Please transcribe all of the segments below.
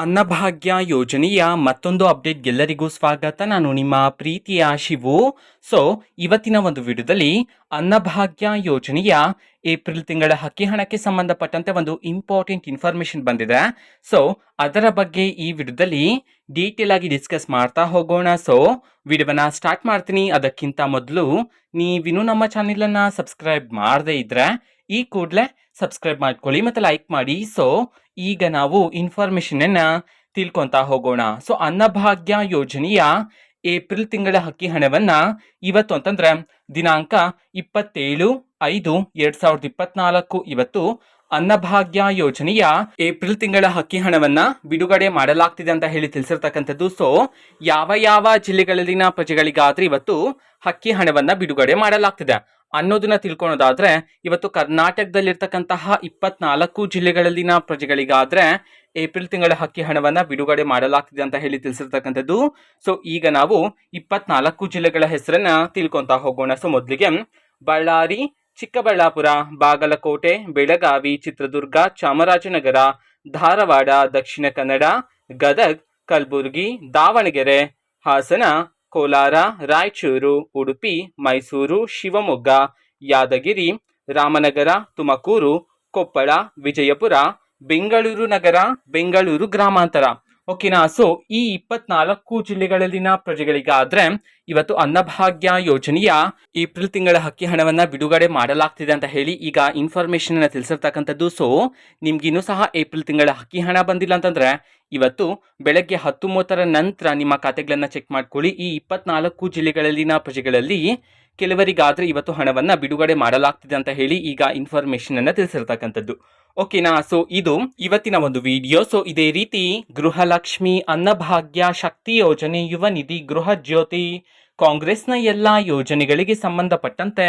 ಅನ್ನಭಾಗ್ಯ ಯೋಜನೆಯ ಮತ್ತೊಂದು ಅಪ್ಡೇಟ್ ಎಲ್ಲರಿಗೂ ಸ್ವಾಗತ. ನಾನು ನಿಮ್ಮ ಪ್ರೀತಿಯ ಶಿವು. ಸೊ ಇವತ್ತಿನ ಒಂದು ವಿಡಿಯೋದಲ್ಲಿ ಅನ್ನಭಾಗ್ಯ ಯೋಜನೆಯ ಏಪ್ರಿಲ್ ತಿಂಗಳ ಅಕ್ಕಿ ಹಣಕ್ಕೆ ಸಂಬಂಧಪಟ್ಟಂತೆ ಒಂದು ಇಂಪಾರ್ಟೆಂಟ್ ಇನ್ಫಾರ್ಮೇಶನ್ ಬಂದಿದೆ. ಸೊ ಅದರ ಬಗ್ಗೆ ಈ ವಿಡಿಯೋದಲ್ಲಿ ಡೀಟೇಲ್ ಆಗಿ ಡಿಸ್ಕಸ್ ಮಾಡ್ತಾ ಹೋಗೋಣ. ಸೊ ವಿಡಿಯೋವನ್ನ ಸ್ಟಾರ್ಟ್ ಮಾಡ್ತೀನಿ. ಅದಕ್ಕಿಂತ ಮೊದಲು ನೀವಿನ್ನೂ ನಮ್ಮ ಚಾನೆಲನ್ನು ಸಬ್ಸ್ಕ್ರೈಬ್ ಮಾಡದೇ ಇದ್ರೆ ಈ ಕೂಡಲೇ ಸಬ್ಸ್ಕ್ರೈಬ್ ಮಾಡ್ಕೊಳ್ಳಿ ಮತ್ತು ಲೈಕ್ ಮಾಡಿ. ಸೊ ಈಗ ನಾವು ಇನ್ಫಾರ್ಮೇಶನ್ ಅನ್ನ ತಿಳ್ಕೊಂತಾ ಹೋಗೋಣ. ಸೊ ಅನ್ನಭಾಗ್ಯ ಯೋಜನೆಯ ಏಪ್ರಿಲ್ ತಿಂಗಳ ಅಕ್ಕಿ ಹಣವನ್ನ ಇವತ್ತು ಅಂತಂದ್ರೆ ದಿನಾಂಕ 27/5/2024 ಇವತ್ತು ಅನ್ನಭಾಗ್ಯ ಯೋಜನೆಯ ಏಪ್ರಿಲ್ ತಿಂಗಳ ಅಕ್ಕಿ ಹಣವನ್ನ ಬಿಡುಗಡೆ ಮಾಡಲಾಗ್ತಿದೆ ಅಂತ ಹೇಳಿ ತಿಳಿಸಿರ್ತಕ್ಕಂಥದ್ದು. ಸೊ ಯಾವ ಜಿಲ್ಲೆಗಳಲ್ಲಿನ ಪ್ರಜೆಗಳಿಗಾದ್ರೆ ಇವತ್ತು ಅಕ್ಕಿ ಹಣವನ್ನ ಬಿಡುಗಡೆ ಮಾಡಲಾಗ್ತಿದೆ ಅನ್ನೋದನ್ನ ತಿಳ್ಕೊಳೋದಾದ್ರೆ, ಇವತ್ತು ಕರ್ನಾಟಕದಲ್ಲಿರ್ತಕ್ಕಂತಹ 24 ಜಿಲ್ಲೆಗಳಲ್ಲಿನ ಪ್ರಜೆಗಳಿಗಾದ್ರೆ ಏಪ್ರಿಲ್ ತಿಂಗಳ ಅಕ್ಕಿ ಹಣವನ್ನ ಬಿಡುಗಡೆ ಮಾಡಲಾಗ್ತಿದೆ ಅಂತ ಹೇಳಿ ತಿಳಿಸಿರ್ತಕ್ಕಂಥದ್ದು. ಸೊ ಈಗ ನಾವು 24 ಜಿಲ್ಲೆಗಳ ಹೆಸರನ್ನ ತಿಳ್ಕೊಂತಾ ಹೋಗೋಣ. ಸೊ ಮೊದಲಿಗೆ ಬಳ್ಳಾರಿ, ಚಿಕ್ಕಬಳ್ಳಾಪುರ, ಬಾಗಲಕೋಟೆ, ಬೆಳಗಾವಿ, ಚಿತ್ರದುರ್ಗ, ಚಾಮರಾಜನಗರ, ಧಾರವಾಡ, ದಕ್ಷಿಣ ಕನ್ನಡ, ಗದಗ್, ಕಲಬುರಗಿ, ದಾವಣಗೆರೆ, ಹಾಸನ, ಕೋಲಾರ, ರಾಯಚೂರು, ಉಡುಪಿ, ಮೈಸೂರು, ಶಿವಮೊಗ್ಗ, ಯಾದಗಿರಿ, ರಾಮನಗರ, ತುಮಕೂರು, ಕೊಪ್ಪಳ, ವಿಜಯಪುರ, ಬೆಂಗಳೂರು ನಗರ, ಬೆಂಗಳೂರು ಗ್ರಾಮಾಂತರ. ಓಕೆನಾ. ಸೊ ಈ 24 ಜಿಲ್ಲೆಗಳಲ್ಲಿನ ಪ್ರಜೆಗಳಿಗಾದ್ರೆ ಇವತ್ತು ಅನ್ನಭಾಗ್ಯ ಯೋಜನೆಯ ಏಪ್ರಿಲ್ ತಿಂಗಳ ಅಕ್ಕಿ ಹಣವನ್ನ ಬಿಡುಗಡೆ ಮಾಡಲಾಗ್ತಿದೆ ಅಂತ ಹೇಳಿ ಈಗ ಇನ್ಫಾರ್ಮೇಶನ್ ಅನ್ನ ತಿಳಿಸಿರ್ತಕ್ಕಂಥದ್ದು. ಸೊ ನಿಮ್ಗಿನ್ನೂ ಸಹ ಏಪ್ರಿಲ್ ತಿಂಗಳ ಅಕ್ಕಿ ಹಣ ಬಂದಿಲ್ಲ ಅಂತಂದ್ರೆ ಇವತ್ತು ಬೆಳಗ್ಗೆ 10:30 ನಂತರ ನಿಮ್ಮ ಖಾತೆಗಳನ್ನ ಚೆಕ್ ಮಾಡ್ಕೊಳ್ಳಿ. ಈ 24 ಜಿಲ್ಲೆಗಳಲ್ಲಿನ ಪ್ರಜೆಗಳಲ್ಲಿ ಕೆಲವರಿಗಾದ್ರೆ ಇವತ್ತು ಹಣವನ್ನ ಬಿಡುಗಡೆ ಮಾಡಲಾಗ್ತಿದೆ ಅಂತ ಹೇಳಿ ಈಗ ಇನ್ಫಾರ್ಮೇಶನ್ ಅನ್ನ ತಿಳಿಸಿರ್ತಕ್ಕಂಥದ್ದು. ಓಕೆನಾ. ಸೊ ಇದು ಇವತ್ತಿನ ಒಂದು ವಿಡಿಯೋ. ಸೊ ಇದೇ ರೀತಿ ಗೃಹಲಕ್ಷ್ಮಿ, ಅನ್ನಭಾಗ್ಯ, ಶಕ್ತಿ ಯೋಜನೆ, ಯುವ ನಿಧಿ, ಗೃಹ ಜ್ಯೋತಿ, ಕಾಂಗ್ರೆಸ್ನ ಎಲ್ಲ ಯೋಜನೆಗಳಿಗೆ ಸಂಬಂಧಪಟ್ಟಂತೆ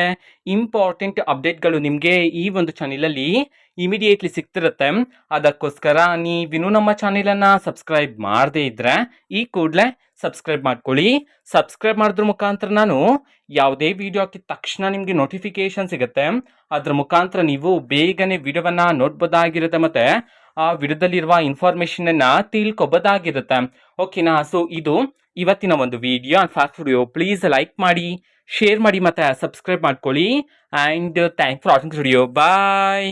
ಇಂಪಾರ್ಟೆಂಟ್ ಅಪ್ಡೇಟ್ಗಳು ನಿಮಗೆ ಈ ಒಂದು ಚಾನೆಲಲ್ಲಿ ಇಮಿಡಿಯೇಟ್ಲಿ ಸಿಗ್ತಿರುತ್ತೆ. ಅದಕ್ಕೋಸ್ಕರ ನೀವಿನ್ನೂ ನಮ್ಮ ಚಾನೆಲನ್ನು ಸಬ್ಸ್ಕ್ರೈಬ್ ಮಾಡದೇ ಇದ್ರೆ ಈ ಕೂಡಲೇ ಸಬ್ಸ್ಕ್ರೈಬ್ ಮಾಡ್ಕೊಳ್ಳಿ. ಸಬ್ಸ್ಕ್ರೈಬ್ ಮಾಡೋದ್ರ ಮುಖಾಂತರ ನಾನು ಯಾವುದೇ ವಿಡಿಯೋ ಹಾಕಿದ ತಕ್ಷಣ ನಿಮಗೆ ನೋಟಿಫಿಕೇಶನ್ ಸಿಗುತ್ತೆ. ಅದ್ರ ಮುಖಾಂತರ ನೀವು ಬೇಗನೆ ವಿಡಿಯೋವನ್ನ ನೋಡ್ಬೋದಾಗಿರುತ್ತೆ ಮತ್ತೆ ಆ ವಿಡಿಯೋದಲ್ಲಿರುವ ಇನ್ಫಾರ್ಮೇಶನ್ ಅನ್ನ ತಿಳ್ಕೊಬೋದಾಗಿರುತ್ತೆ. ಓಕೆನಾ. ಸೊ ಇದು ಇವತ್ತಿನ ಒಂದು video. Fast video please like ಮಾಡಿ, ಶೇರ್ ಮಾಡಿ ಮತ್ತೆ ಸಬ್ಸ್ಕ್ರೈಬ್ ಮಾಡ್ಕೊಳ್ಳಿ. And thanks for watching video. Bye.